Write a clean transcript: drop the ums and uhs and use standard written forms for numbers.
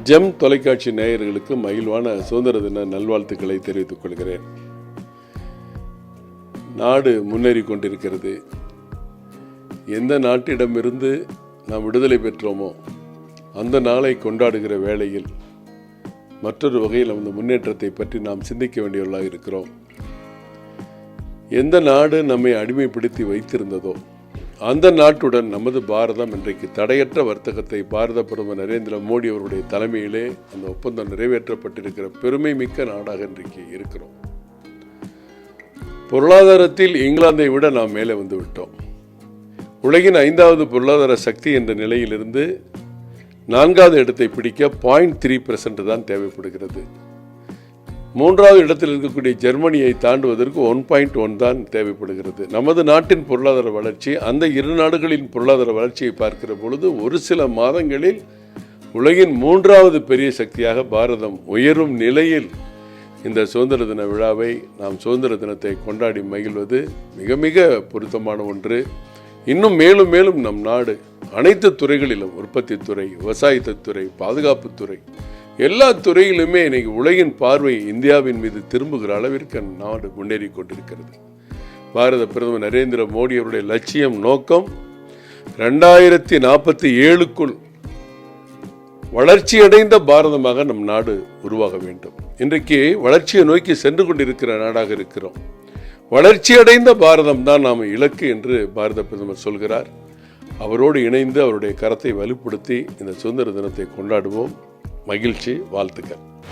GeM தொலைக்காட்சி நேயர்களுக்கு மகிழ்வான சுதந்திர தின நல்வாழ்த்துக்களை தெரிவித்துக் கொள்கிறேன். நாடு முன்னேறி கொண்டிருக்கிறது. எந்த நாட்டிடமிருந்து நாம் விடுதலை பெற்றோமோ அந்த நாளை கொண்டாடுகிற வேளையில் மற்றொரு வகையில் அந்த முன்னேற்றத்தை பற்றி நாம் சிந்திக்க வேண்டியவர்களாக இருக்கிறோம். எந்த நாடு நம்மை அடிமைப்படுத்தி வைத்திருந்ததோ அந்த நாட்டுடன் நமது பாரதம் இன்றைக்கு தடையற்ற வர்த்தகத்தை பாரத பிரதமர் நரேந்திர மோடி அவருடைய தலைமையிலே அந்த ஒப்பந்தம் நிறைவேற்றப்பட்டிருக்கிற பெருமை மிக்க நாடாக இன்றைக்கு இருக்கிறோம். பொருளாதாரத்தில் இங்கிலாந்தை விட நாம் மேலே வந்து விட்டோம். உலகின் 5வது பொருளாதார சக்தி என்ற நிலையிலிருந்து 4வது இடத்தை பிடிக்க 0.3% தான் தேவைப்படுகிறது. 3வது இடத்தில் இருக்கக்கூடிய ஜெர்மனியை தாண்டுவதற்கு 1.1 தான் தேவைப்படுகிறது. நமது நாட்டின் பொருளாதார வளர்ச்சி அந்த இரு நாடுகளின் பொருளாதார வளர்ச்சியை பார்க்கிற பொழுது ஒரு சில மாதங்களில் உலகின் 3வது பெரிய சக்தியாக பாரதம் உயரும் நிலையில் இந்த சுதந்திர தின விழாவை நாம் சுதந்திர தினத்தை கொண்டாடி மகிழ்வது மிக மிக பொருத்தமான ஒன்று. இன்னும் மேலும் மேலும் நம் நாடு அனைத்து துறைகளிலும் உற்பத்தி துறை, விவசாயத்துறை, பாதுகாப்புத்துறை, எல்லா துறையிலுமே இன்னைக்கு உலகின் பார்வை இந்தியாவின் மீது திரும்புகிற அளவிற்கு நாடு முன்னேறி கொண்டிருக்கிறது. பாரத பிரதமர் நரேந்திர மோடி அவருடைய லட்சியம் நோக்கம் 2047க்குள் வளர்ச்சியடைந்த பாரதமாக நம் நாடு உருவாக வேண்டும். இன்றைக்கு வளர்ச்சியை நோக்கி சென்று கொண்டிருக்கிற நாடாக இருக்கிறோம். வளர்ச்சியடைந்த பாரதம் தான் நாம் இலக்கு என்று பாரத பிரதமர் சொல்கிறார். அவரோடு இணைந்து அவருடைய கரத்தை வலுப்படுத்தி இந்த சுதந்திர தினத்தை கொண்டாடுவோம். மகிழ்ச்சி, வாழ்த்துக்கள்.